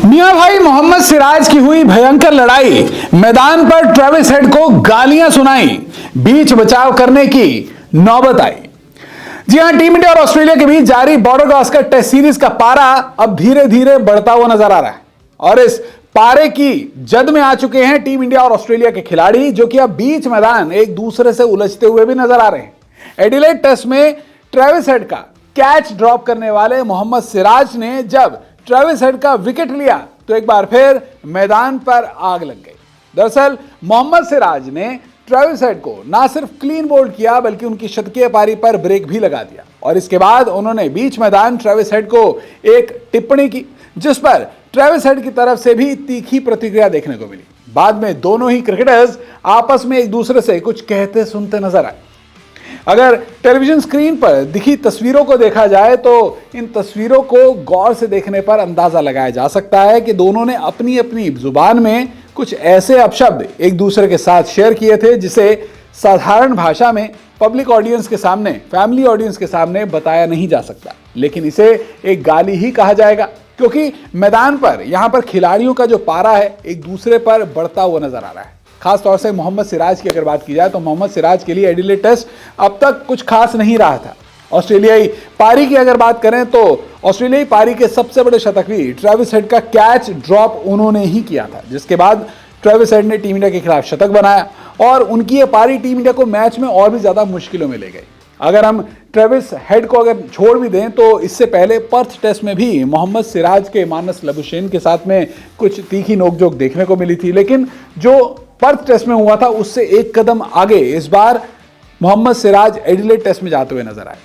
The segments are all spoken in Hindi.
मियां भाई मोहम्मद सिराज की हुई भयंकर लड़ाई। मैदान पर ट्रेविस हेड को गालियां सुनाई, बीच बचाव करने की नौबत आई। जी हां, टीम इंडिया और ऑस्ट्रेलिया के बीच जारी बॉर्डर गावस्कर टेस्ट सीरीज का पारा अब धीरे धीरे बढ़ता हुआ नजर आ रहा है और इस पारे की जद में आ चुके हैं टीम इंडिया और ऑस्ट्रेलिया के खिलाड़ी, जो कि अब बीच मैदान एक दूसरे से उलझते हुए भी नजर आ रहे हैं। एडिलेड टेस्ट में ट्रेविस हेड का कैच ड्रॉप करने वाले मोहम्मद सिराज ने जब ट्रेविस हेड का विकेट लिया तो एक बार फिर मैदान पर आग लग गई। दरअसल मोहम्मद सिराज ने ट्रेविस हेड को ना सिर्फ क्लीन बोल्ड किया बल्कि उनकी शतकीय पारी पर ब्रेक भी लगा दिया और इसके बाद उन्होंने बीच मैदान ट्रेविस हेड को एक टिप्पणी की, जिस पर ट्रेविस हेड की तरफ से भी तीखी प्रतिक्रिया देखने को मिली। बाद में दोनों ही क्रिकेटर्स आपस में एक दूसरे से कुछ कहते सुनते नजर आए। अगर टेलीविजन स्क्रीन पर दिखी तस्वीरों को देखा जाए तो इन तस्वीरों को गौर से देखने पर अंदाजा लगाया जा सकता है कि दोनों ने अपनी अपनी जुबान में कुछ ऐसे अपशब्द एक दूसरे के साथ शेयर किए थे जिसे साधारण भाषा में पब्लिक ऑडियंस के सामने, फैमिली ऑडियंस के सामने बताया नहीं जा सकता, लेकिन इसे एक गाली ही कहा जाएगा क्योंकि मैदान पर यहां पर खिलाड़ियों का जो पारा है एक दूसरे पर बढ़ता हुआ नजर आ रहा है। खासतौर से मोहम्मद सिराज की अगर बात की जाए तो मोहम्मद सिराज के लिए एडिलेड टेस्ट अब तक कुछ खास नहीं रहा था। ऑस्ट्रेलियाई पारी की अगर बात करें तो ऑस्ट्रेलियाई पारी के सबसे बड़े शतक भी ट्रेविस हेड का कैच ड्रॉप उन्होंने ही किया था, जिसके बाद ट्रेविस हेड ने टीम इंडिया के खिलाफ शतक बनाया और उनकी ये पारी टीम इंडिया को मैच में और भी ज्यादा मुश्किलों में ले गई। अगर हम ट्रेविस हेड को अगर छोड़ भी दें तो इससे पहले पर्थ टेस्ट में भी मोहम्मद सिराज के मानस लबुशेन के साथ में कुछ तीखी नोकझोंक देखने को मिली थी, लेकिन जो पर्थ टेस्ट में हुआ था उससे एक कदम आगे इस बार मोहम्मद सिराज एडिलेड टेस्ट में जाते हुए नजर आए।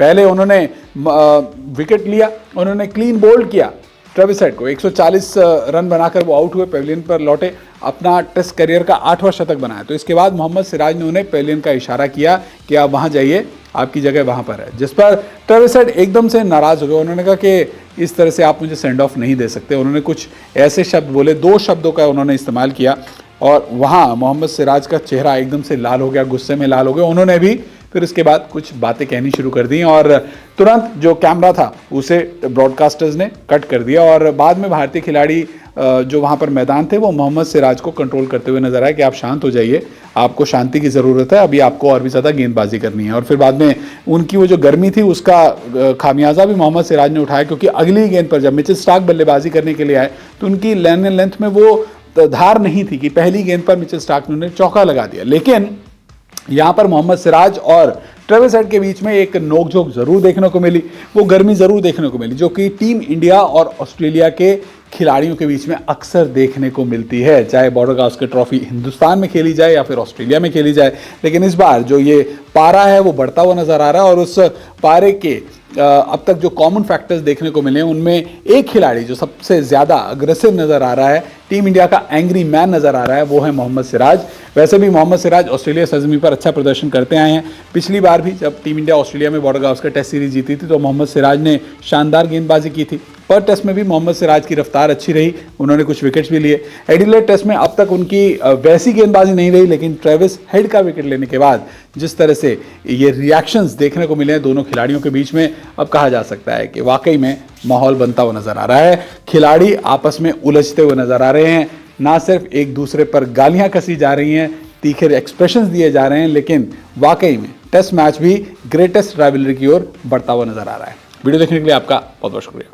पहले उन्होंने विकेट लिया, उन्होंने क्लीन बोल्ड किया ट्रेविस हेड को, 140 रन बनाकर वो आउट हुए, पेविलियन पर लौटे, अपना टेस्ट करियर का 8वां शतक बनाया। तो इसके बाद मोहम्मद सिराज ने उन्हें पेविलियन का इशारा किया कि आप वहां जाइए, आपकी जगह वहां पर है, जिस पर ट्रेविस हेड एकदम से नाराज हो गए। उन्होंने कहा कि इस तरह से आप मुझे सेंड ऑफ नहीं दे सकते। उन्होंने कुछ ऐसे शब्द बोले, 2 शब्दों का उन्होंने इस्तेमाल किया और वहाँ मोहम्मद सिराज का चेहरा एकदम से लाल हो गया, गुस्से में लाल हो गया। उन्होंने भी फिर इसके बाद कुछ बातें कहनी शुरू कर दी और तुरंत जो कैमरा था उसे ब्रॉडकास्टर्स ने कट कर दिया और बाद में भारतीय खिलाड़ी जो वहाँ पर मैदान थे वो मोहम्मद सिराज को कंट्रोल करते हुए नजर आए कि आप शांत हो जाइए, आपको शांति की ज़रूरत है, अभी आपको और भी ज़्यादा गेंदबाजी करनी है। और फिर बाद में उनकी वो जो गर्मी थी उसका खामियाजा भी मोहम्मद सिराज ने उठाया, क्योंकि अगली गेंद पर जब मिचेल स्टार्क बल्लेबाजी करने के लिए आए तो उनकी लेंथ में वो धार नहीं थी कि पहली गेंद पर मिचेल स्टार्क ने चौका लगा दिया। लेकिन यहां पर मोहम्मद सिराज और ट्रेविस हेड के बीच में एक नोकझोंक जरूर देखने को मिली, वो गर्मी जरूर देखने को मिली जो कि टीम इंडिया और ऑस्ट्रेलिया के खिलाड़ियों के बीच में अक्सर देखने को मिलती है, चाहे बॉर्डर गावस्कर ट्रॉफी हिंदुस्तान में खेली जाए या फिर ऑस्ट्रेलिया में खेली जाए। लेकिन इस बार जो ये पारा है वो बढ़ता हुआ नजर आ रहा है और उस पारे के अब तक जो कॉमन फैक्टर्स देखने को मिले हैं उनमें एक खिलाड़ी जो सबसे ज़्यादा अग्रेसिव नज़र आ रहा है, टीम इंडिया का एंग्री मैन नज़र आ रहा है, वो है मोहम्मद सिराज। वैसे भी मोहम्मद सिराज ऑस्ट्रेलिया सरजमीं पर अच्छा प्रदर्शन करते आए हैं। पिछली बार भी जब टीम इंडिया ऑस्ट्रेलिया में बॉर्डर गावस्कर टेस्ट सीरीज जीती थी तो मोहम्मद सिराज ने शानदार गेंदबाजी की थी। पर टेस्ट में भी मोहम्मद सिराज की रफ्तार अच्छी रही, उन्होंने कुछ विकेट्स भी लिए। एडिलेड टेस्ट में अब तक उनकी वैसी गेंदबाजी नहीं रही, लेकिन ट्रेविस हेड का विकेट लेने के बाद जिस तरह से ये रिएक्शंस देखने को मिले हैं दोनों खिलाड़ियों के बीच में, अब कहा जा सकता है कि वाकई में माहौल बनता हुआ नजर आ रहा है। खिलाड़ी आपस में उलझते हुए नजर आ रहे हैं, ना सिर्फ एक दूसरे पर गालियां कसी जा रही हैं, तीखे एक्सप्रेशंस दिए जा रहे हैं, लेकिन वाकई में टेस्ट मैच भी ग्रेटेस्ट राइवलरी की ओर बढ़ता हुआ नजर आ रहा है। वीडियो देखने के लिए आपका बहुत बहुत शुक्रिया।